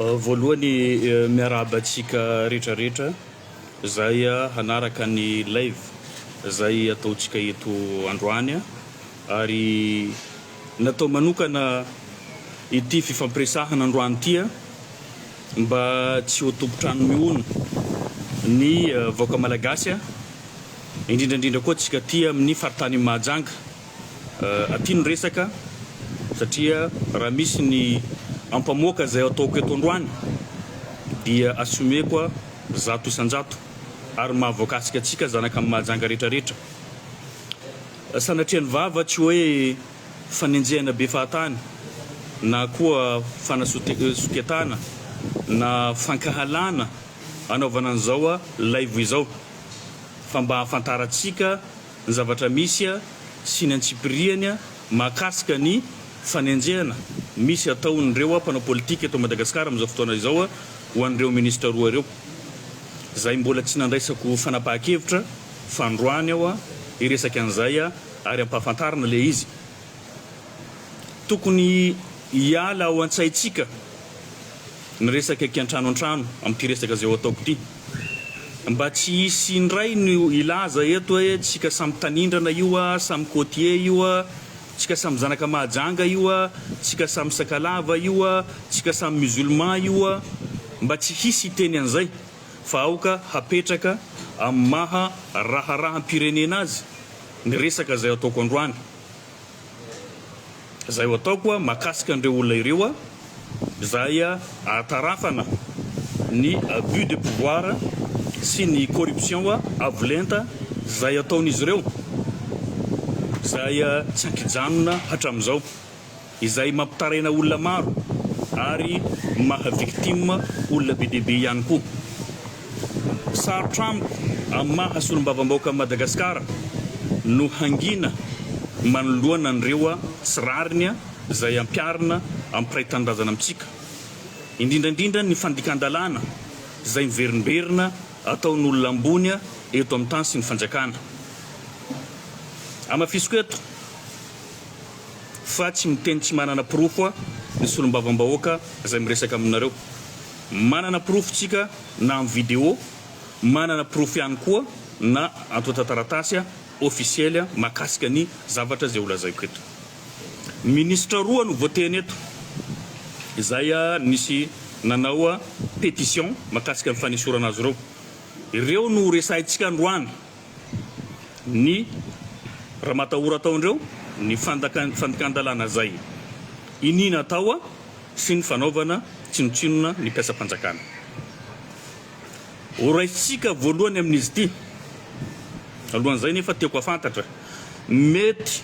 Voalohany miarahaba antsika rehetrarehetra zay hanaraka ny live zay ataontsika eto androany ary natao manokana ity fifampiresahana androany ity mba tsy ho tompotrano mihono ny vahoaka malagasy indrindrandrindra koa tsika tia amin'ny faritany Mahajanga aty no resaka satria raha misy ny ampamoaka zay ataoko eto androany dia asomeko zato isanjato ary mahavoakasika atsika zanaka amin'ny Mahajanga rehetrarehetra sanatrian'ny vava tsy hoe fanenjehana be fahatany na koa fanasoketana na fankahalana anaovana an'izao live izao fa mba hafantarantsika ny zavatra misy sy ny antsipiriany mahakasika ny fanenjehana misy ataon'ireo mpanao politika eto Madagasikara amin'izao fotoana izao ho an'ireo ministra roa ireo zay mbola tsy nandraisako fanapahan-kevitra fa androany aho iresaka an'izay ary ampahafantarana le izy tokony hiala ao an-tsaintsika ny resaka an-trano an-trano amin'ity resaka zay ataoko ity mba tsy hisy indray ny ilaza eto hoe tsika samy tanindrana io samy côtier io tsika samy zanaka Mahajanga io tsika samy sakalava io tsika samy musulman io mba tsy hisy teny an'izay fa aoka hapetraka amin'ny maha raharahampirenena azy ny resaka zay ataoko androany zay ataoko mahakasika an'ireo olona ireo zay atarafana ny abus de pouvoir sy ny corruption avolenta zay ataon'izy ireo zay tsy ankijanona hatramin'izao izay mampitaraina olona maro ary maha victime olona be dehibe ihany koa sarotra amiko amin'ny maha solombavam-bahoaka Madagasikara no hangina manoloana an'ireo tsirariny zay ampiarina ampiray tanindrazana amintsika indrindrandrindra ny fandikan-dalàna zay miverimberina ataon'olona ambony eto amin'ny tany sy ny fanjakana amafisiko eto fa tsy miteny tsy manana pirofo ny solombavam-bahoaka zay miresaka aminareo manana pirofo tsika na amin'ny vidéo manana pirofo ihany koa na antotan-taratasy officiel mahakasika ny zavatra zay olazaiko eto ministra roa no voateny eto izay nisy nanao pétition mahakasika ny fanesorana azy ireo no resahintsika androany ny raha matahora ataondreo ny fandikan-dalàna zay inina atao sy ny fanaovana tsinotsinona ny mpiasam-panjakana horaisitsika voalohany amin'izy ity alohan'izay nefa tiako hafantatra mety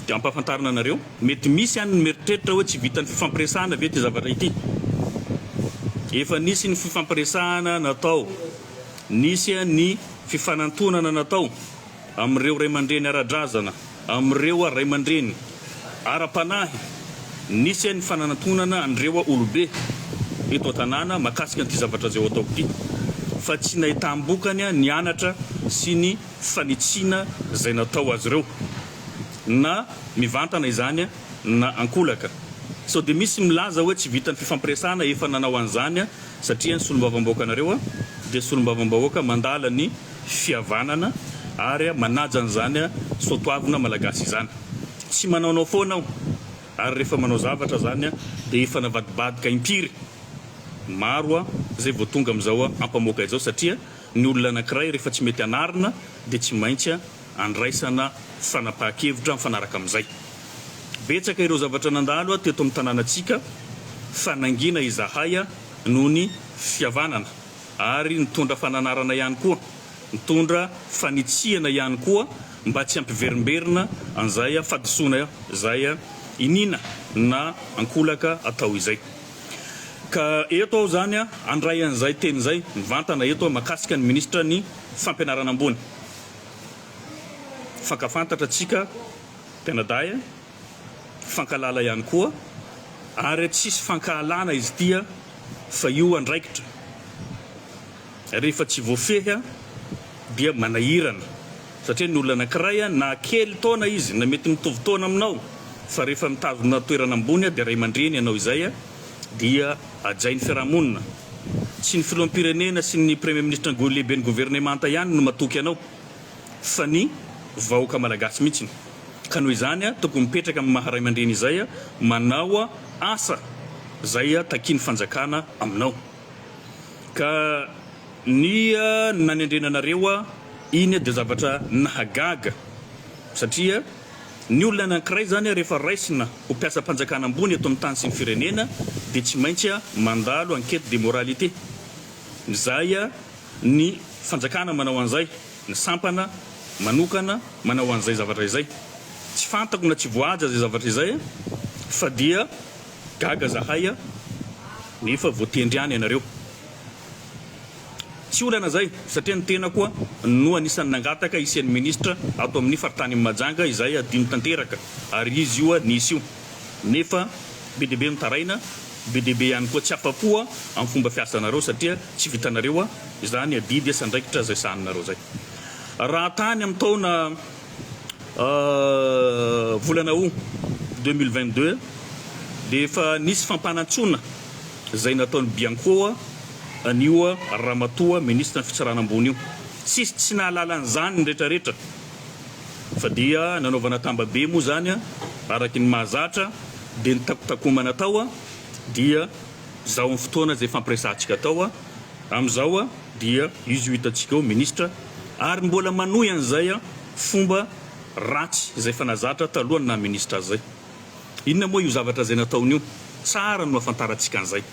dia ampahafantarana anareo mety misy any ny meritreritra hoe tsy vitan'ny fifampiresahana ve ty zavatra ity efa nisy ny fifampiresahana natao nisy ny fifanantonana natao amin'ireo ray aman-dreny ara-drazana amin'ireo ray aman-dreny ara-panahy nisy ny fanantonana an'ireo olobe eto an-tanàna mahakasika an'ity zavatra zay ataoko ity fa tsy nahitam-bokany ny anatra sy ny fanitsiana zay natao azy ireo na mivantana izany na ankolaka so dia misy milaza hoe tsy vitan'ny fifampiresahana efa nanao an'izany satria ny solombavam-bahoaka anareo dia solombavam-bahoaka mandala ny fihavanana ary manaja an'izany soatoavina malagasy izany tsy manaonao foana aho ary rehefa manao zavatra zany dia efa navadibadika impiry maro zay vao tonga amin'izao ampamoaka izao satria ny olona anankiray rehefa tsy mety anarina dia tsy maintsy andraisana fanapahan-kevitra mifanaraka amin'izay betsaka ireo zavatra nandalo teto amin'ny tanànatsika fanangina izahay noho ny fihavanana ary nitondra fananarana ihany koa nitondra fanitsihana ihany koa mba tsy ampiverimberina an'izay fadisoana zay inina na ankolaka atao izay ka eto aho zany andray an'izay teny zay mivantana eto mahakasika ny ministra ny fampianarana ambony fankafantatra tsika tena day fankalala ihany koa ary tsisy fankahalana izy tia fa io andraikitra rehefa tsy voafehy dia manahirana satria ny olona anankiray na kely taona izy na mety mitovy taona aminao fa rehefa mitazona toerana ambony dia ray aman-dreny ianao izay dia ajain'ny fiarahamonina sy ny filoam-pirenena sy ny premier ministre ny lehibe ny gouvernemanta ihany no matoky anao fa ny vahoaka malagasy mihitsy ka noho izany tokony mipetraka amin'ny maharay aman-dreny izay manao asa zay takiany fanjakana aminao ka ny nanendrenanareo iny dia zavatra nahagaga satria ny olona anankiray zany rehefa raisina ho mpiasa mpanjakana ambony eto amin'ny tany sy ny firenena dia tsy maintsy mandalo enquête de moralité zay ny fanjakana manao an'izay ny sampana manokana manao an'izay zavatra izay tsy fantako na tsy voaja zay zavatra izay fa dia gaga zahay nefa voatendry any ianareo tsy olana zay satria ny tena koa no anisan'ny nangataka isian'ny ministra ato amin'ny faritany Mahajanga izay adino tanteraka ary izy io nisy io nefa be dia be mitaraina be dia be ihany koa tsy afapoa amin'ny fomba fiasanareo satria tsy vitanareo izany adidy sandraikitra zay saninareo zay raha tany amin'ny taona volana Août 2022 dia efa nisy fampanantsona zay nataon'ny Bianco anio Ramatoa ministra ny fitsarana ambony io tsy nahalala an'izany ny rehetrarehetra fa dia nanaovana tambabe moa zany araky ny mahazatra dia ny takotakomana tao dia zao amin'ny fotoana zay fampiresantsika tao amin'izao dia izy hitantsika eo ministra ary mbola manohy an'izay fomba ratsy zay fanazatra talohany na ministra zay inona moa io zavatra zay nataony io tsara no afantarantsika an'izay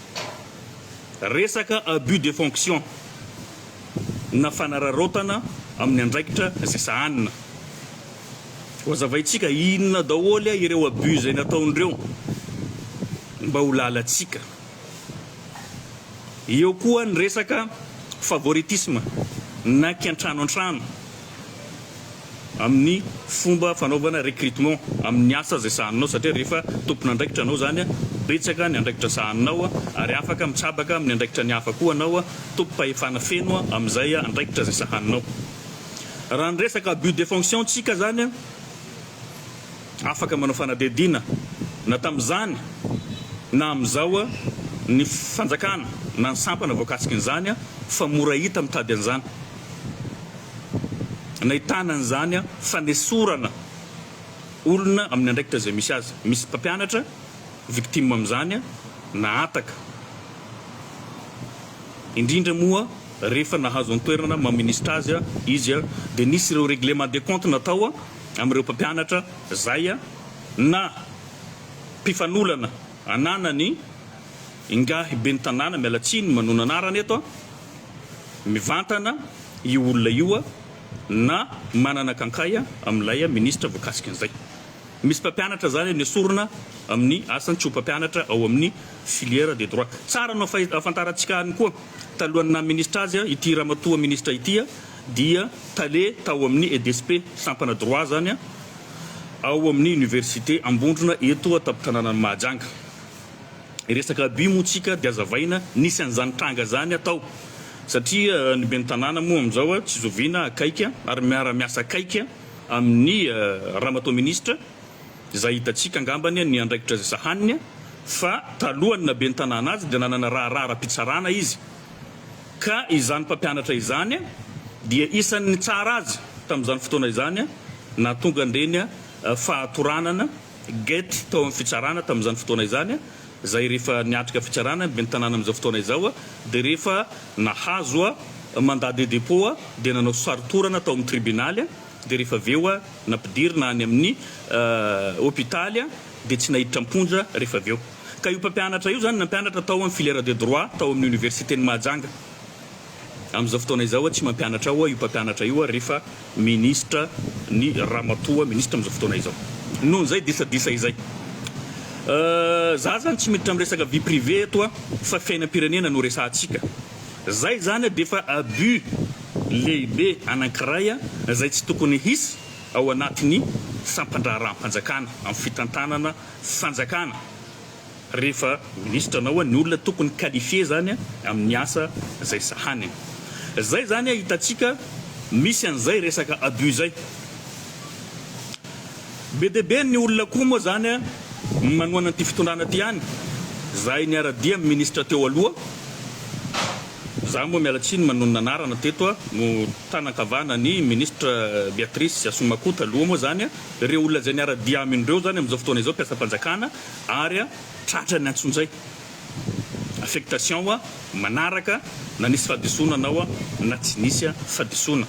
resaka abus de fonction na fanararotana amin'ny andraikitra zay sahanina wazavaitsika inona daholy ireo abus zay nataondreo mba ho lalatsika eo koa ny resaka favoritisme na kiantrano antrano amin'ny fomba fanaovana recrutement amin'ny asa zay sahaninao satria rehefa tompona andraikitra anao zany betsaka ny andraikitra sahaninao ary afaka mitsabaka amin'ny andraikitra ny hafa koa anao tompo-pahefana feno amin'izay andraikitra zay sahaninao raha ny resaka abus de fonction tsika zany afaka manao fanadidina na tamin'izany na amin'izao ny fanjakana na ny sampana voakasiky n'izany fa mora hita mitady an'izany nahitana an'izany fanesorana olona amin'ny andraikitra zay misy azy misy mpampianatra victime amin'izany na ataka indrindra moa rehefa nahazo antoerana maministra azy izy dia nisy ireo règlement de compte natao amin'ireo mpampianatra zay na mpifanolana ananany ingahy be ny tanàna mialatsiny manona anarany eto mivantana io olona io na manana kankay amin'ilay ministra voakasiky an'izay misy mpampianatra zany ny sorona amin'ny asany tsy ho mpampianatra ao amin'ny filière de droit tsara no afantarantsika any koa talohan'ny ministra azy ity Ramatoa ministra ity dia tale tao amin'ny EDSP sampana droit zany ao amin'ny université Ambondrona eto tapitrananan'ny Mahajanga resaka abus moa tsika dia azavaina nisy an'izany tranga zany atao satria ny ben'ny tanàna moa amin'izao tsy zoviana akaika ary miara-miasa akaika amin'ny Ramatoa ministra zay hitantsika angambany ny andraikitra zay sahaniny fa talohany na ben'ny tanàna azy dia nanana raharahara-pitsarana izy ka izany mpampianatra izany dia isan'ny tsara azy tamin'izany fotoana izany na tonga andreny fahatoranana gety tao amin'ny fitsarana tamin'izany fotoana izany zay rehefa niatrika fitsarana ben'ny tanàna amin'izao fotoana izao dia rehefa nahazo mandat de dépôt dia nanao saritorana tao amin'ny tribunaly dia rehefa aveo nampidirina any amin'ny hôpitaly dia tsy nahiditra amponja rehefa aveo ka io mpampianatra io zany nampianatra tao amin'ny filière de droit tao amin'ny université ny Mahajanga amin'izao fotoana izao tsy mampianatra ao io mpampianatra io rehefa ministra ny Ramatoa ministra amin'izao fotoana izao noho zay disadisa izay za zany tsy miditra amin'ny resaka vie privée eto fa fiainam-pirenena no resantsika zay zany dia efa abus lehibe anankiray zay tsy tokony hisy ao anatin'ny fampandraharam-panjakana amin'ny fitantanana fanjakana rehefa ministra anao ny olona tokony qualifié zany amin'ny asa zay sahaniny zay zany hitantsika misy an'izay resaka abus zay be dia be ny olona koa moa zany manoana an'ity fitondrana ty ihany zahay niaradia ministra teo aloha za moa mialatsiny manonona anarana teto no tanakavana ny ministra Beatrice Assomakota aloha moa zany ireo olona zay niaradia amin'ireo zany amin'izao fotoana izao mpiasa-panjakana ary tratra ny antsonjay affectation manaraka na nisy fahadisoana anao na tsy nisy fahadisoana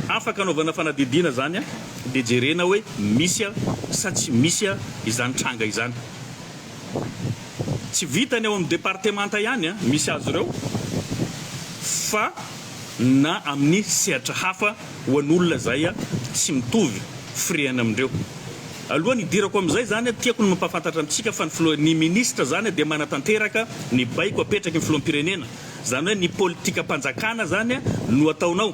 afaka anaovana fanadidina zany dia jerena hoe misy sa tsy misy izany tranga izany tsy vitany ao amin'ny départementa ihany misy azy ireo fa na amin'ny sehatra hafa ho an'olona zay tsy mitovy friana amindreo aloha nidirako amin'izay zany tiako ny mampafantatra antsika fa ny ministra zany dia manatanteraka ny baiko apetraky ny filoham-pirenena zany hoe ny politika mpanjakana zany no ataonao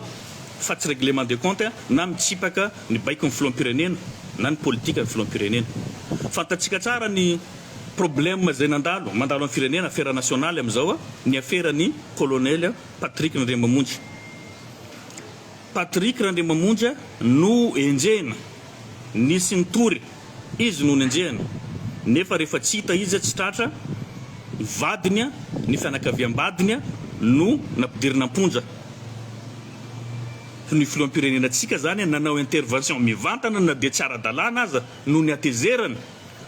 fa tsy règlement de compte na mitsipaka ny baiko ny filoham-pirenena na ny politika ny filoham-pirenena fantatsika tsara ny problème zay mandalo amin'ny firenena affaire nationale amin'izao ny affaire-ny colonel Patrick Nandriamamonjy Patrick Nandriamamonjy no enjehana nisy nitory izy no nenjehana nefa rehefa tsy hita izy tsy tratra vadiny ny fianakaviam-badiny no nampidirina amponja ny filoham-pirenena tsika zany nanao intervention mivantana na dia tsara dalàna aza no ny atezerana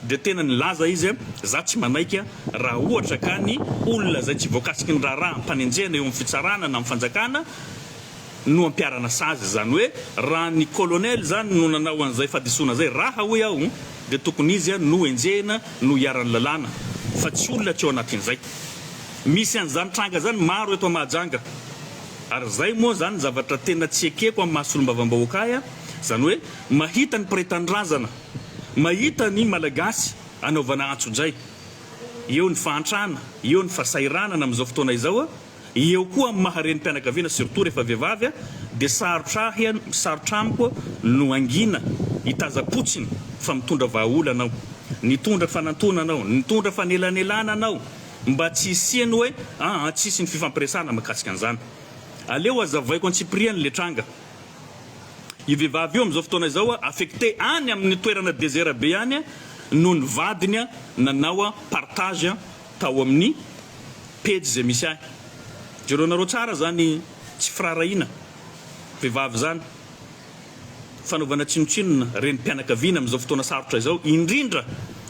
dia tena nilaza izy za tsy manaiky raha ohatra ka ny olona zay tsy voakasiky ny raharaha ampanenjehana eo amin'ny fitsarana na amin'ny fanjakana no ampiarana sazy zany hoe raha ny colonel zany no nanao an'izay fahadisoana zay raha hoe ao dia tokony izy no enjehana no hiaran'ny lalàna fa tsy olona tsy ao anatin'izay misy an'izany tranga zany maro eto Mahajanga ary zay moa zany zavatra tena tsy ekeko amin'ny mahasolom-bavam-bahoaka zany hoe mahita ny pretendrazana mahita ny malagasy anaovana antso-dray eo ny fahantrana eo ny fasairanana amin'izao fotoana izao eo koa amin'ny mahareny mpianakaviana surtout rehefa vehivavy dia sarotramiko no angina hitazapotsiny fa mitondra vahaola anao nitondra fanantona anao nitondra fanelanelana anao mba tsy isiany hoe tsisy ny fifampiresana makasika an'izany aleo azavaiko antsipriany le tranga ivehivavy io amin'izao fotoana izao affecté any amin'ny toerana désert be any no ny vadiny nanao partage tao amin'ny page zay misy ahy jereo nareo tsara zany tsy firarahina vehivavy zany fanaovana tsinotsinona reny mpianakaviana amin'izao fotoana sarotra izao indrindra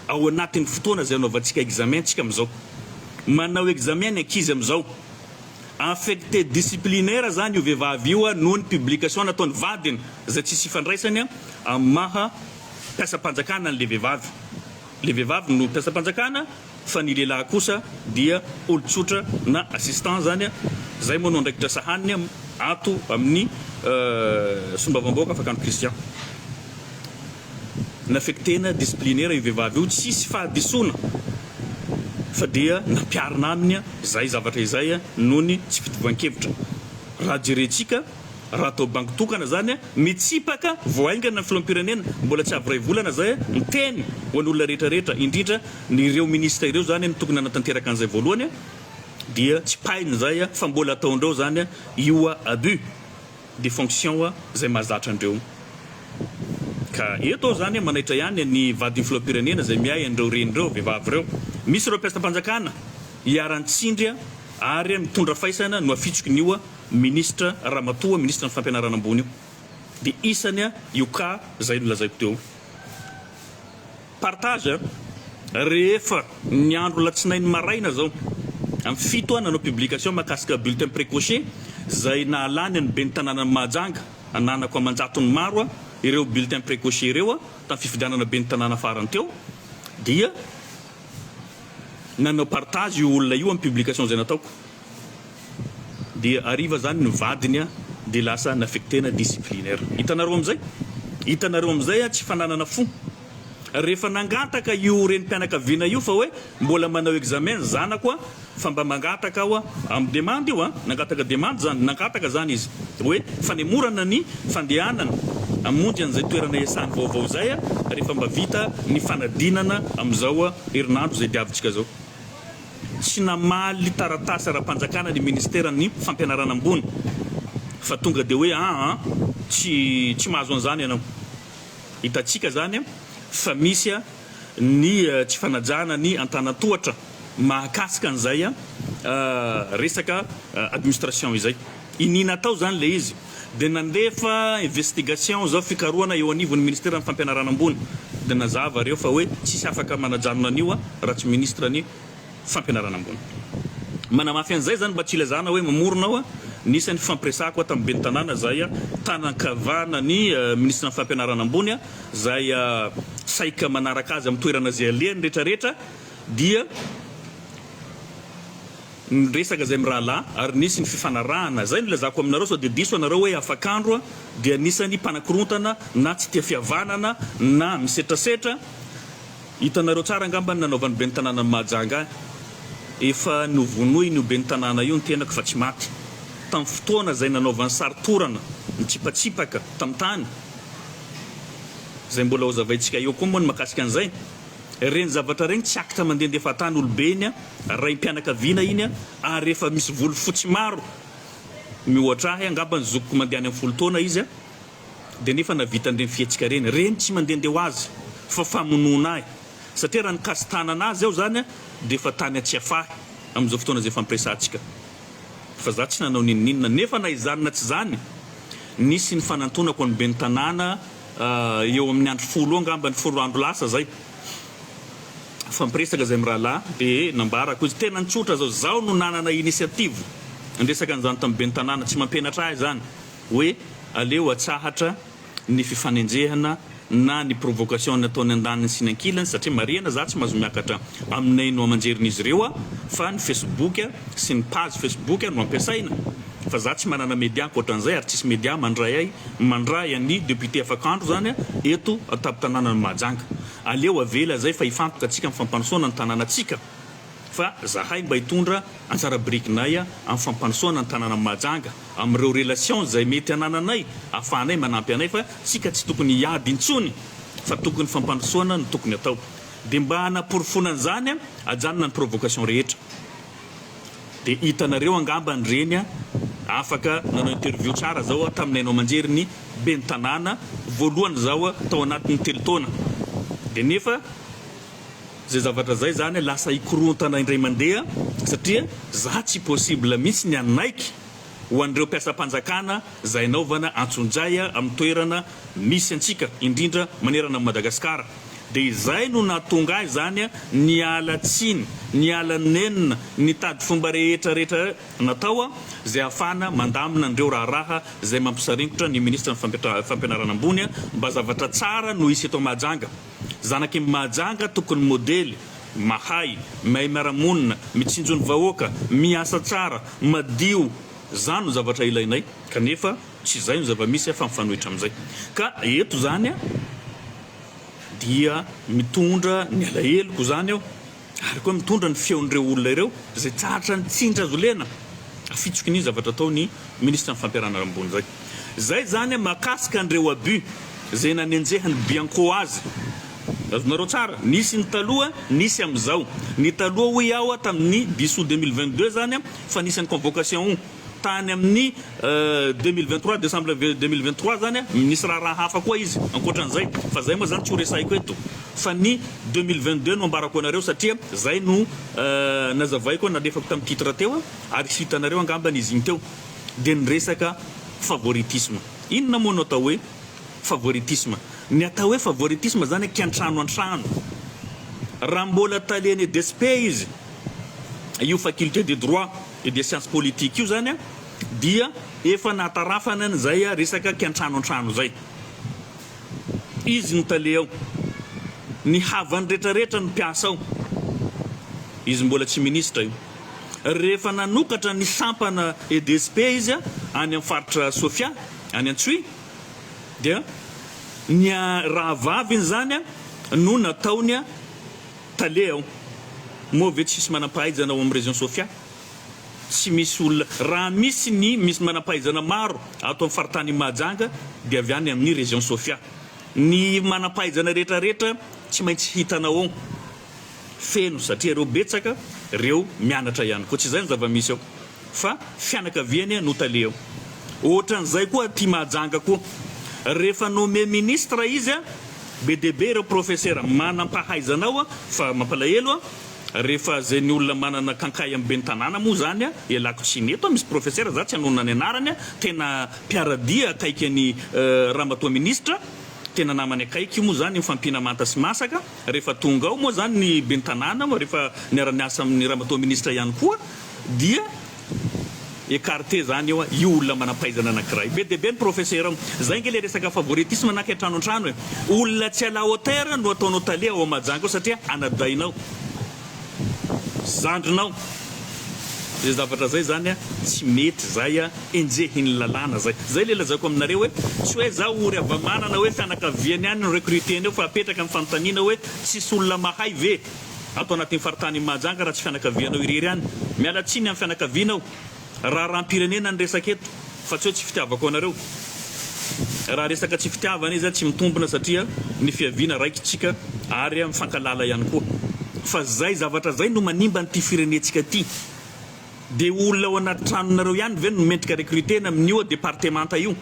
ao anatin'ny fotoana zay anaovantsika examen tsika amin'izao manao examen ny ankizy amin'izao affecté disciplinaire zany io vehivavy io noho ny publication nataony vadiny zay tsisy ifandraisany amin'ny maha mpiasa-panjakana le vehivavy no mpiasa-panjakana fa ny lehilahy kosa dia olotsotra na assistant zany zay moa no andraikitra sahaniny ato amin'ny sombavam-bahoaka fakano Christian naffectena disciplinaire io vehivavy io tsisy fahadisoana fa dia nampiarina aminy zay zavatra izay noho ny tsy fitovoan-kevitra raha jerentsika raha atao banky tokana zany mitsipaka voaingana ny filoham-pirenena mbola tsy avy ray volana zay miteny ho an'olona rehetrarehetra indrindra nyreo ministra ireo zany tokony anatanteraka an'izay voalohany dia tsy painy zay fa mbola ataondreo zany io abus de fonction zay mahazatra andreo ka eto zany manaitra ihany ny vadiny filoham-pirenena zay miay andreo renireo vehivavy reo misy ireo mpiasa-panjakana hiaran-tsindry ary mitondra faisana no afitsoko ny io ministra Ramatoa ministra ny fampianarana ambony io dia isany io ka zay no lazaiko teo partage rehefa ny andro latsinainy maraina zao amin'ny fito nanao publication mahakasika bulletin précoché zay nahalany ny ben'ny tanàna Mahajanga ananako amanjatony maro ireo bulletin précoché ireo tamin'ny fifidianana ben'ny tanàna farany teo dia nanao partage io olona io amin'ny publication zay nataoko dia ariva zany ny vadiny dia lasa naffectena disciplinaire hitanareo amin'izay tsy fananana fo rehefa nangataka io reny mpianakaviana io fa hoe mbola manao examen zanako fa mba mangataka ao amin'ny demande io nangataka demande zany nangataka zany izy hoe fanemorana ny fandehanana amonjy an'izay toerana iasany vaovao zay rehefa mba vita ny fanadinana amin'izao herinandro zay diavintsika zao tsy namaly taratasy ara-panjakana ny ministera ny fampianarana ambony fa tonga dia hoe tsy mahazo an'izany ianao hitantsika zany fa misy ny tsy fanajana ny antanatohatra mahakasika an'izay resaka administration izay inina atao zany le izy dia nandefa investigation zao fikarohana eo anivon'ny ministère ny fampianarana ambony dia nazava reo fa hoe tsisy afaka manajanona an'io raha tsy ministre ny fampianarana ambony manamafy an'izay zany mba tsy ilazana hoe mamorona nisy ny fampiresako tamin'ny ben'ny tanàna zay tanankavana ny ministre ny fampianarana ambony zay saika manaraka azy amin'ny toerana zay alehany rehetrarehetra dia resaka zay mirahalahy ary nisy ny fifanarahana zay ny lazako aminareo sao dia diso anareo hoe afakandro dia nisany mpanakorontana na tsy tia fihavanana na misetrasetra hitanareo tsara angambany nanaovan'ny ben'ny tanàna ny Mahajanga efa novonoy ny ben'ny tanàna io ny tenako fa tsy maty tamin'ny fotoana zay nanaovan'ny saritorana nitsipatsipaka tamin'ny tany zay mbola ho zavaintsika eo koa moa ny makasika an'izay reny zavatra regny tsy akitra mandehandefa tany olobeny ray mpianakaviana iny ary efa misy volo fotsy maro mihoatrahy angamba ny zokoko mandeha any amin'ny folo taona izy dia nefa navitandreny fihetsika reny tsy mandehandeha ho azy fa famonona ahy satria raha nikasitanana azy ao zany dia efa tany atsy afahy amin'izao fotoana zay fampiresantsika fa za tsy nanao nininina nefa na izanona tsy zany nisy ny fanantonako ny ben'ny tanàna eo amin'ny andro folo angamba ny folo andro lasa zay fampiresaka zay mirahalahy dia nambarako izy tena nitsotra zao no nanana initiative ndresaka an'izany tamin'ny ben'ny tanàna tsy mampianatra ahy zany hoe aleo atsahatra ny fifanenjehana na ny provocation nataony andaniny sy ny ankilany satria mariana za tsy mahazo miakatra aminay no amanjerin'izy ireo fa ny Facebook sy ny page Facebook no ampiasaina fa za tsy manana média ankoatran'izay ary tsisy média mandray any député afakandro zany eto atapy-tanàna ny Mahajanga aleo avela zay fa hifantoka atsika amin'ny fampanosoana ny tanànatsika fa zahay mba hitondra antsara brikinay amin'ny fampanosoana ny tanàna Mahajanga amin'ireo relation zay mety anananay ahafahanay manampy anay fa tsika tsy tokony hiady intsony fa tokony fampanosoana ny tokony atao dia mba hanaporofonana zany ajanona ny provocation rehetra dia hitanareo angamba ny reny afaka nanao interview tsara zao taminay nao manjery ny ben'ny tanàna voalohany zao tao anatin'ny telo taona dia nefa zay zavatra zay zany lasa ikorontana indray mandeha satria za tsy possible mihitsy ny anaiky ho an'ireo mpiasam-panjakana zay naovana antsonjaya amin'ny toerana misy antsika indrindra manerana Madagasikara dia izay no nahatonga ahy zany ny ala tsiny ny ala nenina ny tady fomba rehetrarehetra natao zay ahafana mandamina andreo raharaha zay mampisaringotra ny ministre ny fampianarana ambony mba zavatra tsara no isy eto Mahajanga zanaky Mahajanga tokony modely mahay mahay miara-monina mitsinjony vahoaka miasa tsara madio zany no zavatra ilainay kanefa tsy zay no zava-misy fa mifanohitra amin'izay ka eto zany dia mitondra ny alaheloko zany aho ary koa mitondra ny feon'ireo olona ireo zay tsatra ny tsindra azolena afitsoko ny zavatra atao ny ministre ny fampianarana ambony zay zany makasika an'ireo abus zay nanenjehany bianco azy azonareo tsara nisy ny taloha nisy amin'izao ny taloha ho iaho tamin'ny 10 août 2022 zany fa nisy ny convocation tany amin'ny 2023 décembre 2023 zany nisy raha hafa koa izy ankoatran'izay fa zay moa zany tsy ho resaiko eto fa ny 2022 no ambarako anareo satria zay no nazavaiko nalefako tamin'ny titre teo ary sy hitanareo angambany izy igny teo dia ny resaka favoritisme inona moa no atao hoe favoritisme ny atao hoe favoritisme zany kiantrano antrano raha mbola taleny DSP izy io faculté de droit et des sciences politiques io zany dia efa natarafana zay resaka kiantrano antrano zay izy ny tale ao ny havany rehetrarehetra ny mpiasa ao izy mbola tsy ministre io rehefa nanokatra ny sampana EDSP izy any amin'ny faritra Sofia any Antsui dia ny raha vaviny zany no nataony tale ao moa ve tsisy manam-pahaizana ao amin'ny région Sofia tsy misy olona raha misy misy manam-pahaizana maro ato amin'ny faritany Mahajanga dia avy any amin'ny région Sofia ny manam-pahaizana rehetrarehetra tsy maintsy hitanao ao feno satria reo betsaka reo mianatra ihany koa tsy zay ny zava-misy ao fa fianakaviany no tale ao ohatran'izay koa ty Mahajanga koa rehefa nome ministre izy be dia be reo professeur manam-pahaizana ao fa mampalahelo rehefa zay ny olona manana kankay amin'ny ben'ny tanàna moa zany a ialako tsy neto misy professeur za tsy hanonona ny anarany a tena mpiaradia akaiky ny ramatoa ministra tena namany akaiky moa zany mifampina manta sy masaka rehefa tonga ao moa zany ny ben'ny tanàna rehefa niara-niasa amin'ny ramatoa ministra ihany koa dia écarté zany eo io olona manampaizana anankiray be dia be ny professeur zay nge le resaka favoritisme anaka antrano antrano olona tsy ala hotera no ataonao talia ao majanga satria anadainao zandrinao zay zavatra zay zany a tsy mety zay a enjehiny lalàna zay le lazako aminareo hoe tsy hoe za ory avamanana hoe fianakaviany ihany no recruteny eo fa apetraka amin'ny fanontaniana hoe tsisy olona mahay ve atao anatin'ny faritany majanga raha tsy fianakavianao irery ihany miala tsiny amin'ny fianakavianao raha rahampirenena ny resaka eto fa tsy hoe tsy fitiavako anareo raha resaka tsy fitiavana izy tsy mitombona satria ny fiaviana raikitsika ary mifankalala ihany koa fa zay zavatra zay no manimba nyty firenetsika ty dia olona ao anaty tranonareo ihany ve no mendrika recrutena amin'io départementa io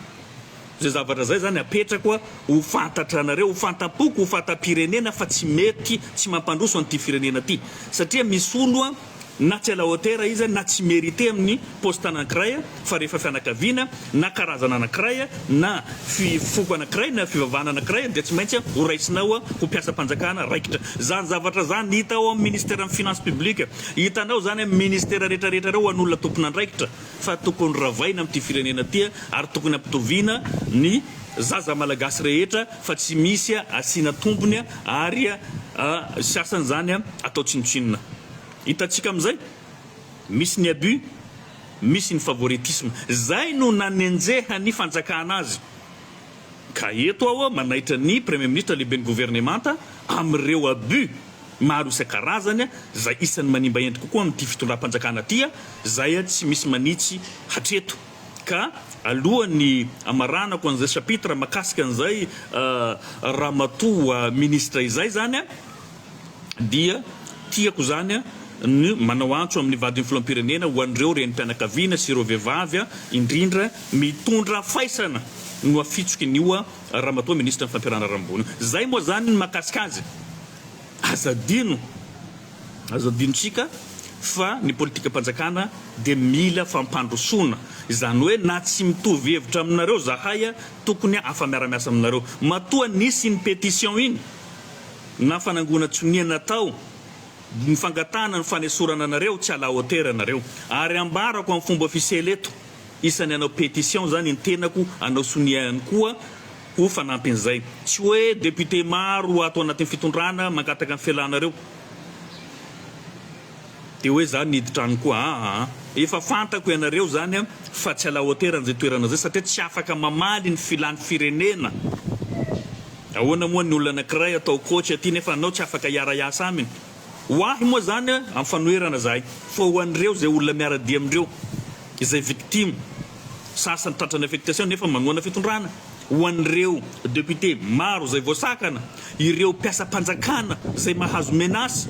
zay zavatra zay zany apetrako ho fantatra anareo ho fantapoko ho fantam-pirenena fa tsy mety tsy mampandroso an'ity firenena ty satria misy olo na tsy ala hotera izy na tsy mérité amin'ny poste anankiray fa rehefa fianakaviana na karazana anankiray na fifoko anankiray na fivavahana anankiray dia tsy maintsy ho raisinao ho mpiasa-panjakana raikitra zany zavatra zany hita ao amin'ny ministère amin'ny finance publique hitanao zany amin'ny ministère rehetrarehetra reo an'olona tompona andraikitra fa tokony ravaina amin'ity firenena ty ary tokony ampitoviana ny zaza malagasy rehetra fa tsy misy asiana tombony ary siasany zany atao tsinotsinona hitatsika amin'izay misy ny abus misy ny favoritisme zay no nanenjeha ny fanjakana azy ka eto ao manaitra ny premier ministre lehibe ny gouvernementa amin'ireo abus maro isan-karazany zay isan'ny manimba endry kokoa amin'ity fitondram-panjakana ty zay tsy misy manitsy hatreto ka alohan'ny amaranako an'izay chapitre makasika an'izay ramatoa ministre izay zany dia tiako zany ny manao antso amin'ny vadin'ny filoham-pirenena ho an'ireo renim-pianakaviana sy ireo vehivavy indrindra mitondra faisana no afitsoky nio ramatoa ministra ny fampiarana rambony zay moa zany ny makasika azy azadinotsika fa ny politika mpanjakana dia mila fampandrosoana izany hoe na tsy mitovy hevitra aminareo zahay tokony afa miara-miasa aminareo matoa nisy ny pétition iny na fanangona tsoniana tao ny fangatana ny fanesorana anareo tsy ala hotera anareo ary ambarako amin'ny fomba ofisiely eto isany anao pétition zany ny tenako anao sonia ihany koa ho fanampin'izay tsy hoe député maro atao anatin'ny fitondrana mangataka ny fialanareo dia hoe zany niditra any koa efa fantako ianareo zany fa tsy ala hotera n'izay toerana zay satria tsy afaka mamaly ny filany firenena ahoana moa ny olona anankiray atao coach aty nefa anao tsy afaka hiara-iasa aminy hoahy moa zany amin'ny fanoherana zahay fa ho an'ireo zay olona miaradia amin'ireo izay victime sasany tratrany affectation nefa manoana fitondrana ho an'ireo député maro zay voasakana ireo mpiasa-panjakana zay mahazo menasy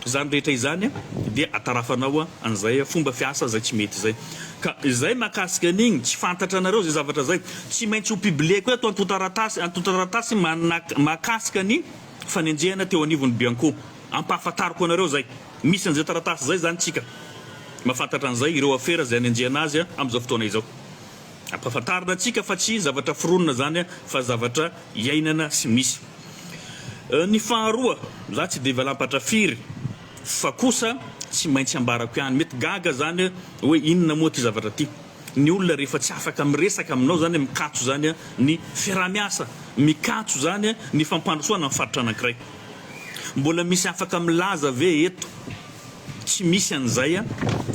zany rehetra izany dia atarafanao an'izay fomba fiasa zay tsy mety zay ka izay makasika an'igny tsy fantatra anareo zay zavatra zay tsy maintsy ho publieko hoe atao antotaratasy makasika ny fanenjehana teo anivon'ny bianco ampahafantariko anareo zay misy an'izay taratasy zay zany tsika mahafantatra an'izay ireo afera zay anenjehana azy amin'izao fotoana izao ampahafantarina atsika fa tsy zavatra fironona zany fa zavatra iainana sy misy ny faharoa za tsy dia valampatrafiry fa kosa tsy maintsy ambarako ihany mety gaga zany hoe inona moa ty zavatra ty ny olona rehefa tsy afaka miresaka aminao zany mikatso zany ny fiarah-miasa mikatso zany ny fampandrosoana amin'ny faritra anankiray mbola misy afaka milaza ve eto tsy misy an'izay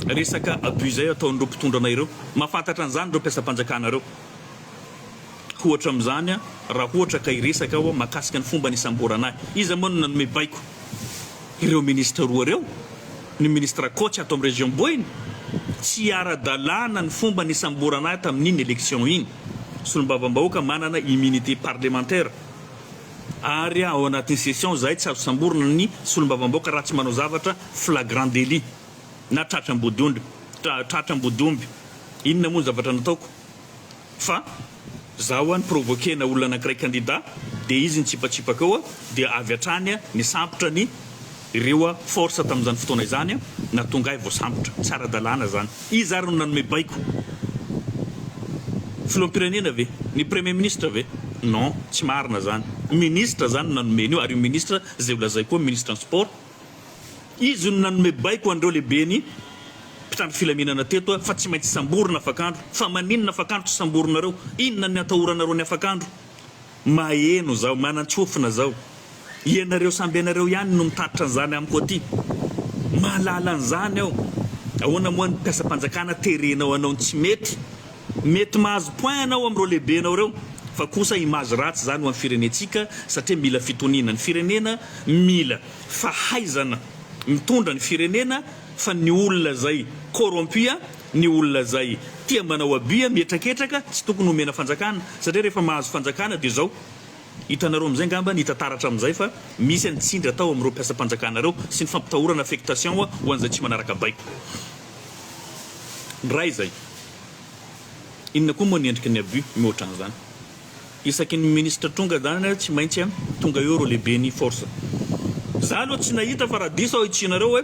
resaka abus zay ataon'ireo mpitondra anay ireo mahafantatra an'izany ireo mpiasa-panjakana ireo ohatra amin'izany raha ohatra ka hiresaka ao mahakasika ny fomba nisamboranahy izy moa no nanome baiko ireo ministre roa reo ny ministre coach ato amin'ny région boiny tsy ara-dalàna ny fomba nisamboranahy tamin'iny élection iny solombavambahoaka manana immunité parlementaire ary ao anatin'ny session zay tsy azo samborana ny solombavambahoaka raha tsy manao zavatra flagrant délit na tratrambody omby inona moa ny zavatra nataoko fa zaho ny provokena olona anankiray candidat dia izy ny tsipatsipaka ao dia avy hatrany ny sampotra ny ireo force tamin'izany fotoana izany na tonga ay voasambotra tsara dalàna zany izy ary no nanome baiko filoham-pirenena ve ny premier ministre ve non tsy marina zany ministre zany nanome io ary ministre zay olazay koa ministre en sport izy no nanome baiko andreo lehibeny mpitandro filaminana teto fa tsy maintsy samborina afakandro fa maninona afakandro tsy samborinareo inona ny atahoranareo ny afakandro maheno zao manan-tsofina zao ianareo samby anareo ihany no mitatitra an'izany amiko aty mahalala an'izany aho ahoana moa ny mpiasa-panjakana terenao anao tsy mety mahazo point anao amin'ireo lehibenao reo fa kosa image ratsy zany ho amin'ny firenetsika satria mila fitoniana ny firenena mila fahaizana mitondra ny firenena fa ny olona zay corrompua ny olona zay tia manao abia mietraketraka tsy tokony homena fanjakana satria rehefa mahazo fanjakana dia zao hitanareo amin'izay ngamba ny hitataratra amin'izay fa misy antsindry atao amin'ireo mpiasa-panjakanareo sy ny fampitahorana affectation ho an'izay tsy manaraka baiko ray zay inona koa moa ny endriky ny abus mihoatra an'izany isaky ny ministre tonga zany tsy maintsy tonga eo reo lehibe ny force za aloha tsy nahita fa raha diso aho hitsinareo hoe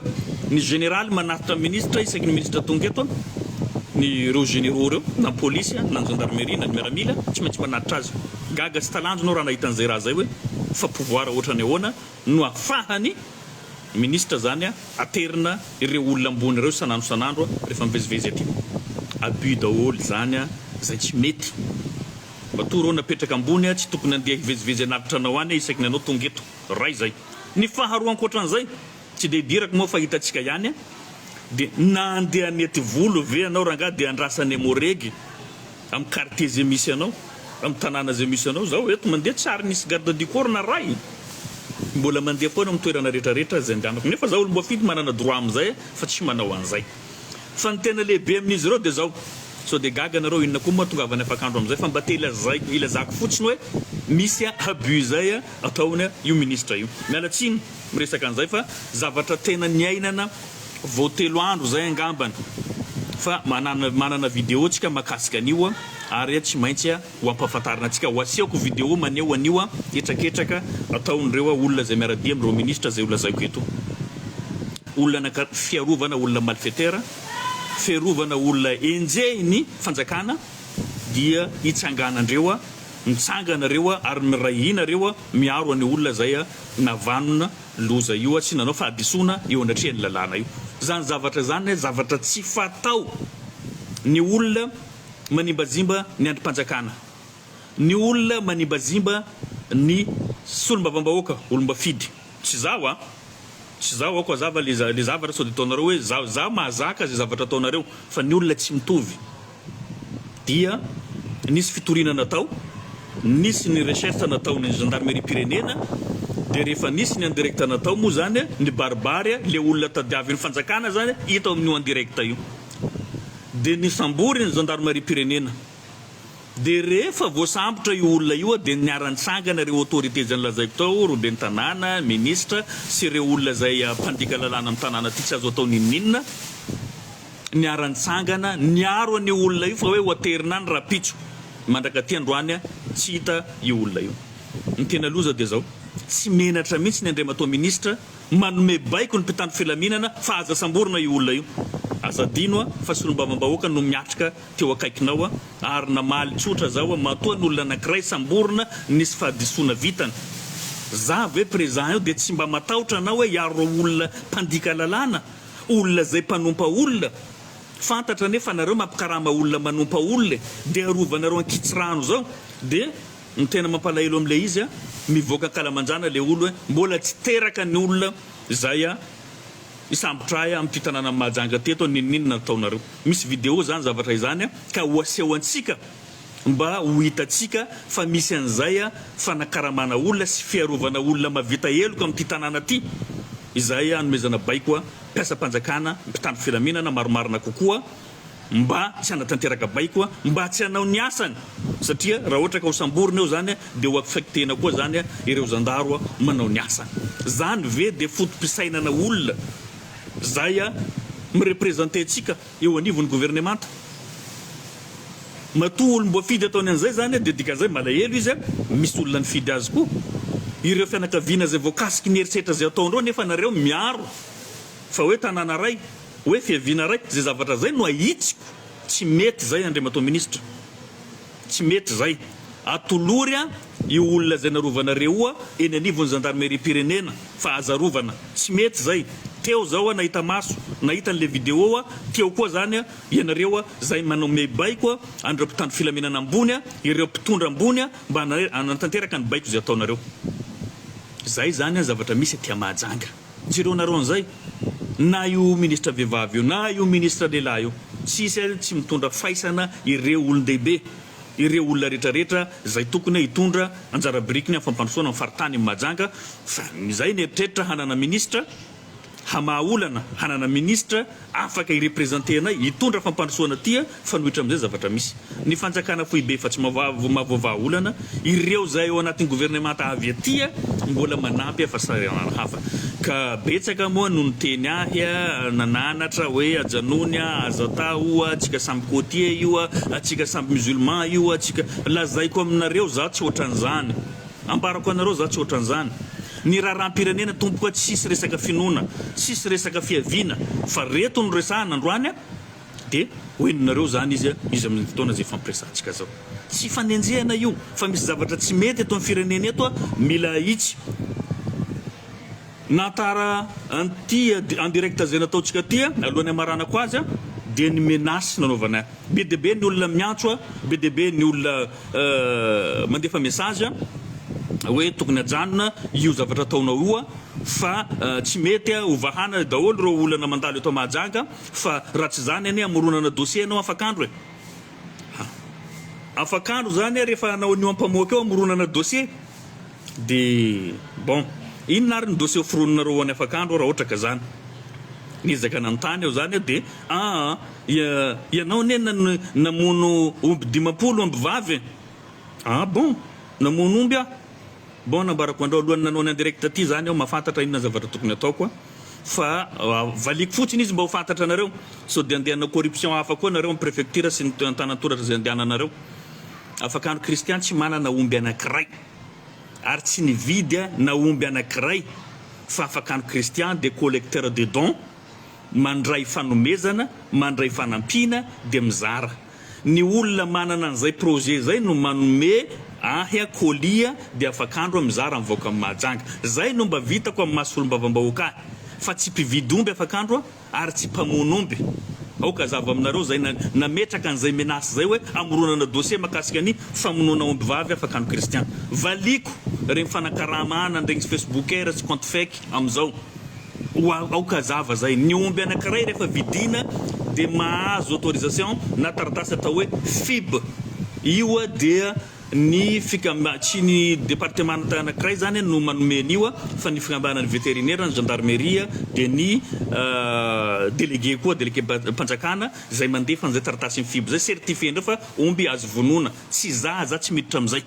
ny général manatitra ministre isaky ny ministre tonga eto ny reo généraux reo na police na ny gendarmerie na ny miaramila tsy maintsy manatitra azy gaga sy talanjonao raha nahita an'izay raha zay hoe fa pouvoir ohatra ny ahoana no afahany ministre zany aterina ireo olona ambony ireo sanandro rehefa mivezivezy aty abus daholo zany zay tsy mety mba to reo napetraka ambony tsy tokony andeha hivezivezy anavitra anao any isaky ny anao tonga eto ray zay ny faharoa ankoatran'izay tsy dia dirako moa fa hitantsika ihany dia na andeha nety volo ve anao raha ngah dia andrasany amoregy amin'ny quartier zay misy anao amin'ny tanàna zay misy anao zaho eto mandeha tsary nisy garde du corps na ray mbola mandeha foana amin'ny toerana rehetrarehetra zay andehanako nefa zaho olo mboafidy manana droit amin'izay fa tsy manao an'izay fa ny tena lehibe amin'izy ireo dia zao so dia gaga anareo inona koa moa tonga avany afakandro amin'izay fa mba te ilazako fotsiny hoe misy abus zay ataony io ministre io mialatsiny miresaka an'izay fa zavatra tena niainana vao 3 andro zay angambany fa manana vidéo tsika makasika an'io ary tsy maintsy ho ampahafantarina antsika ho asiako vidéo maneho an'io etraketraka ataon'ireo olona zay miaradia amin'ireo ministre zay olazaiko eto olona fiarovana olona malfaiteur fiarovana olona enjehiny fanjakana dia hitsanganandreo mitsanganareo ary mirahinareo miaro any olona zay navanona loza io tsy nanao fa adisona eo anatrehan'ny lalàna io zany zavatra zany zavatra tsy fatao ny olona manimbazimba ny andrim-panjakana ny olona manimbazimba ny solombavambahoaka olombafidy tsy zaho tsy zaho ako azava le zavatra sao dia ataonareo hoe za mahazaka zay zavatra ataonareo fa ny olona tsy mitovy dia nisy fitoriana natao nisy ny recherche natao ny gendarmerie pirenena dia rehefa nisy ny andirecta natao moa zany ny baribary le olona tadiavy ny fanjakana zany hita amin'io andirecta io dia ny sambory ny gendarmerie pirenena dia rehefa voasambotra io olona io dia niarantsangana ireo autorité zany lazaiko tao robeny tanàna ministre sy ireo olona zay mpandika lalàna amin'ny tanàna ty tsy azo atao ninninona niarantsangana niaro any olona io fa hoe ho aterina any raha pitso mandraka ty androany tsy hita io olona io ny tena loza dia zao tsy menatra mihitsy ny andriamato ministre manome baiko ny mpitandro filaminana fa aza samborina io olona io azadino fa solombavambahoaka no miatrika teo akaikinao ary namaly tsotra zao matoa ny olona anankiray samborina nisy fahadisoana vitany za ve présent io dia tsy mba matahotra anao hoe iaro olona mpandika lalàna olona zay mpanompa olona fantatra nefa nareo mampikarama olona manompa olona dia arovanareo ankitsirano zao dia ny tena mampalahelo amin'le izy mivoaka kalamanjana le olo hoe mbola tsy teraka ny olona zay isambotra amin'ny tanàna mahajanga teto ninninona nataonareo misy vidéo zany zavatra izany ka ho aseho antsika mba ho hitatsika fa misy an'izay fanakaramana olona sy fiarovana olona mavita heloka amin'ity tanàna ty izay anomezana baiko mpiasa-panjakana mpitandro filaminana maromarina kokoa mba tsy hanatanteraka baiko mba tsy hanao ny asany satria raha ohatra ka ho samborina eo zany dia ho affectena koa zany ireo zandaro manao ny asany zany ve dia fotom-pisainana olona zay mireprésente antsika eo anivon'ny gouvernemanta matoa olom-boafidy ataony an'izay zany dia dikan'izay malahelo izy misy olona ny fidy azy koa ireo fianakaviana zay voakasiky ny heritreritra zay ataondreo nefa nareo miaro fa hoe tanàna ray hoe fiaviana ray zay zavatra zay no ahitsiko tsy mety zay Andriamatoa ministra tsy mety zay atolory io olona zay narovanareo eny anivon'ny gendarmerie pirenena fa azarovana tsy mety zay teo zao nahita maso nahita an'le vidéo teo koa zany ianareo zay manome baiko andreo mpitandro filamenana ambony ireo mpitondra ambony mba anatanteraka ny baiko zay ataonareo zay zany zavatra misy tia mahajanga jireo nareo an'izay na io ministra vehivavy io na io ministra lehilahy io tsy mitondra faisana ireo olon-dehibe ireo olona rehetrarehetra zay tokony hitondra anjara birikiny amin'ny fampandrosoana amin'ny faritany majanga fa izay ny eritreritra hanana ministra hamaolana hanana ministra afaka irepresentenay hitondra fampandrosoana tia fanohitra amin'izay zavatra misy ny fanjakana foibe fa tsy mavaolana ireo zay eo anatin'ny gouvernemanta avy aty mbola manampy afasarana hafa ka betsaka moa no niteny ahy nananatra hoe ajanony azatao atsika samby côtier io atsika samby musulman io atsika lazaiko aminareo za tsy ohatran'izany ambarako anareo za tsy ohatran'izany ny raharam-pirenena tompoka tsisy resaka finoana tsisy resaka fiaviana fa reto no resahana androany dia hoeninareo zany izy amin'ny fotoana zay fampiresantsika zao tsy fanenjehana io fa misy zavatra tsy mety eto amin'ny firenena eto mila itsy natara anty en direct zay nataontsika ty alohan'ny amaranako azy dia ny menasy nanaovana be dia be ny olona miantso be dia be ny olona mandefa message hoe tokony ajanona io zavatra ataonao io fa tsy mety ovahana daholo reo olana mandalo eto mahajanga fa raha tsy zany any amoronana dossier anao afakandro afakandro zany rehefa anao nio ampamoaka eo amoronana dossier dia bon inona ary ny dossier firononareo any afakandro raha ohatra ka zany nizaka nanontany eo zany dia ianao ne namono omby 50 omby vavy bon namono omby bon nambarako andreo alohany nanao ny direct aty zany aho mahafantatra inona zavatra tokony ataoko fa valiko fotsiny izy mba ho fantatra anareo so dia andehanana corruption hafa koa nareo amin'ny préfecture sy ny tanantoratra zay andehananareo afakandro kristian tsy manana omby anankiray ary tsy nividy na omby anankiray fa afakandro kristian dia collecteur de dons mandray fanomezana mandray fanampiana dia mizara ny olona manana an'izay projet zay no manome ahya kolia dia afakandro mizara mivoaka amin'ny mahajanga zay no mba vitako amin'ny masolombavam-bahoaka fa tsy mpividy omby afakandro ary tsy mpamono omby aoka zava aminareo zay nametraka an'izay menasy zay hoe amoronana dossier makasika ny famonoana omby vavy afakandro kristian valiko regny fanakaramana ndregny facebookera sy compte fake amin'izao aoka zava zay ny omby anankiray rehefa vidina dia mahazo autorisation na taratasy atao hoe FIB io dia ny tsy ny département anankiray zany no manomeny io fa ny fikambanany vétérinaire ny gendarmerie dia ny délégué koa délégué mpanjakana zay mandefa an'izay taratasy ny FIB zay certifié ndreo fa omby azo vonoana tsy za tsy miditra amin'izay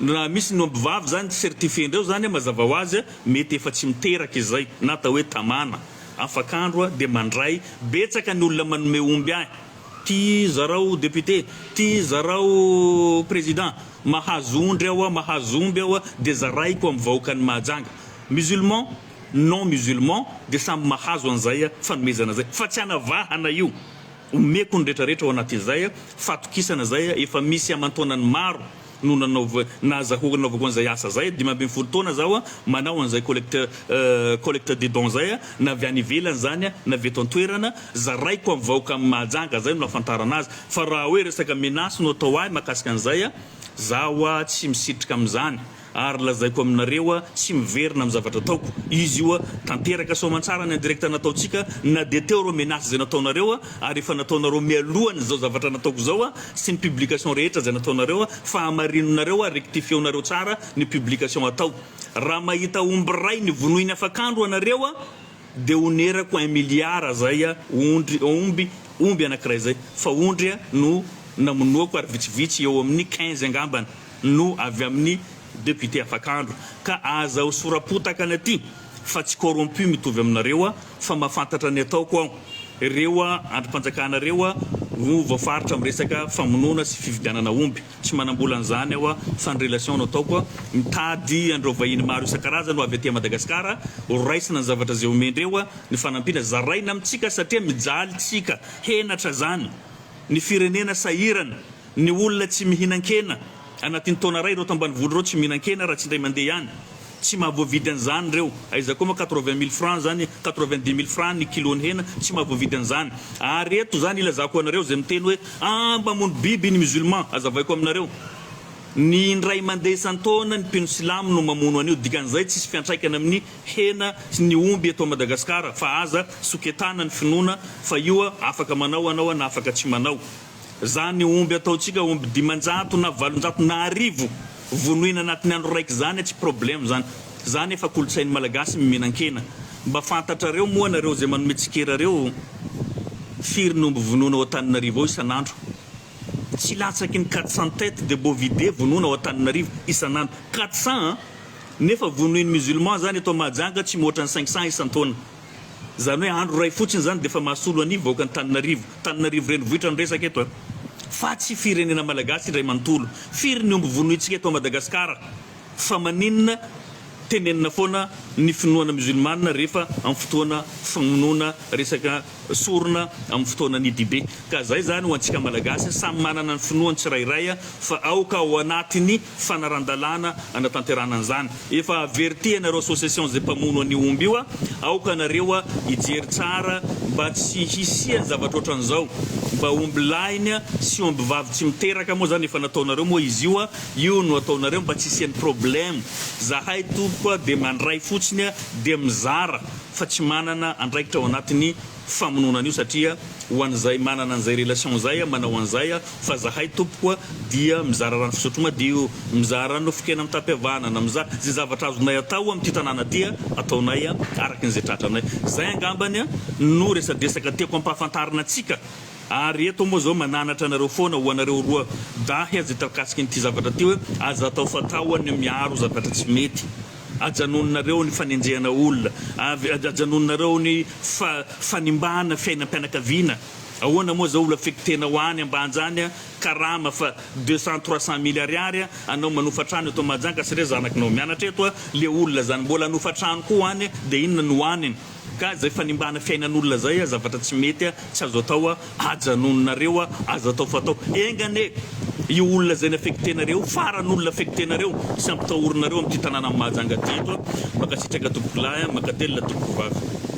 na misy ny omby vavy zany certifié ndreo zany mazava ho azy mety efa tsy miteraka izay na atao hoe tamana afakandro dia mandray betsaka ny olona manome omby ahy ty zarao député ty zarao président mahazo ondry aho mahazo omby aho dia zaraiko amin'ny vahoaka ny mahajanga musulman non musulman dia samby mahazo an'izay fanomezana zay fa tsy hanavahana io omeko ny rehetrarehetra ao anatin'izay fatokisana zay efa misy amantonany maro no nazahoanaovako an'izay asa zay 5 taona zao manao an'izay collecteur de dons zay na avy any ivelany zany na avy eto an-toerana zaraiko amin'ny vahoaka amin'ny mahajanga zay no afantarana azy fa raha hoe resaka menasy no atao ahy makasika an'izay zaho tsy misitrika amin'izany ary lazaiko aminareo tsy miverina amin'ny zavatra ataoko izy io tanteraka soamantsara ny direct nataontsika na dia teo reo menasy zay nataonareo ary efa nataonareo mialohany zao zavatra nataoko zao sy ny publication rehetra zay nataonareo fa amarinonareo rectifionareo tsara ny publication atao raha mahita omby ray ny vonoiny afakandro anareo dia onerako 1 milliard zay omby anankiray zay fa ondry no namonoako ary vitsivitsy eo amin'ny 15 angambany no avy amin'ny député afakandro ka aza ho sorapotaka ny aty fa tsy corrompu mitovy aminareo fa mahafantatra ny ataoko aho ireo androm-panjakanareo voafaritra amin'ny resaka famonoana sy fividianana omby. Tsy manambola an'izany aho fa ny relation nataoko mitady andreo vahiny maro isan-karazany ho avy aty Madagasikara ho raisina ny zavatra zay omendreo ny fanampiana zaraina amintsika satria mijaly tsika henatra zany ny firenena sahirana ny olona tsy mihinan-kena anatin'ny taona ray ireo tambanivolo ireo tsy mihinan-kena raha tsy indray mandeha ihany tsy mahavoavidy an'izany ireo aiza koa ma 80 000 francs zany 90 000 francs ny kilony hena tsy mahavoavidy an'izany ary eto zany ilazako anareo zay miteny hoe mamono biby ny musulman azavaiko aminareo ny indray mandeha isan-taona ny mpino silamo no mamono an'io dikan'izay tsisy fiantraikana amin'ny hena sy ny omby eto Madagasikara fa aza soketana ny finoana fa io afaka manao anao na afaka tsy manao zany omby ataotsika omby 500 na 700 na 1000 vonoina anatin'ny andro raiky zany tsy problème zany efa kolotsain'ny malagasy miminan-kena mba fantatrareo moa nareo zay manome tsikera reo firy ny omby vonoina ao Antananarivo ao isan'andro tsy latsaky ny 400 tête de bovidé vonoina ao Antananarivo isan'andro 400 nefa vonoiny musulman zany eto Mahajanga tsy mihoatra ny 500 isan-taona zany hoe andro ray fotsiny zany defa mahasolo any vahoaka ny Tananarivo renivohitra ny resaka eto fa tsy firenena malagasy indray manontolo firy ny omby vonoitsika eto Madagasikara fa maninona tenenina foana ny finoana musulmane rehefa amin'ny fotoana famonoana resaka sorona amin'ny fotoana ny dibe ka zay zany ho antsika malagasy samy manana ny finoany tsirairay fa aoka ao anatiny fanarandalana anatanterana an'izany efa averti anareo association zay mpamono any omby io aoka anareo hijery tsara mba tsy hisiany zavatra ohatran'izao mba omby lainy sy omby vavy tsy miteraka moa zany efa nataonareo moa izy io no ataonareo mba tsy hisiany problème zahay tompoko de mandray fotsiny de mizara fa tsy manana andraikitra ao anatiny famonoana io satria ho an'izay manana an'izay relation zay manao an'izay fa zahay tompoko dia mizara rano fisotroma dia mizara nofikena amin'ny tampiavana na mizara zay zavatra azonay atao amin'ity tanàna ty ataonay araka n'izay tratranay zay angambany no resadresaka tiako ampahafantarina atsika ary eto moa zao mananatra anareo foana ho anareo roa dahy azy takasiky nyty zavatra ty hoe aza atao fataony miaro zavatra tsy mety ajanonareo ny fanenjehana olona ajanonareo ny fanimbana fiainam-pianakaviana ahoana moa zao olo affectena ho any ambanjany karama fa 200-300 000 ariary anao manofatrano eto Mahajanga sy re zanakinao mianatra eto le olona zany mbola anofatrano koa any de inona no aniny ka zay fanimbana fiainan'olona zay zavatra tsy mety tsy azo atao ajanonareo azo atao fatao engane io olona zay naffectenareo faran'olona affectenareo sy ampitahorinareo amin'ity tanàna Mahajanga ty eto makasitraka tompoko lahy makatelina tompoko vavy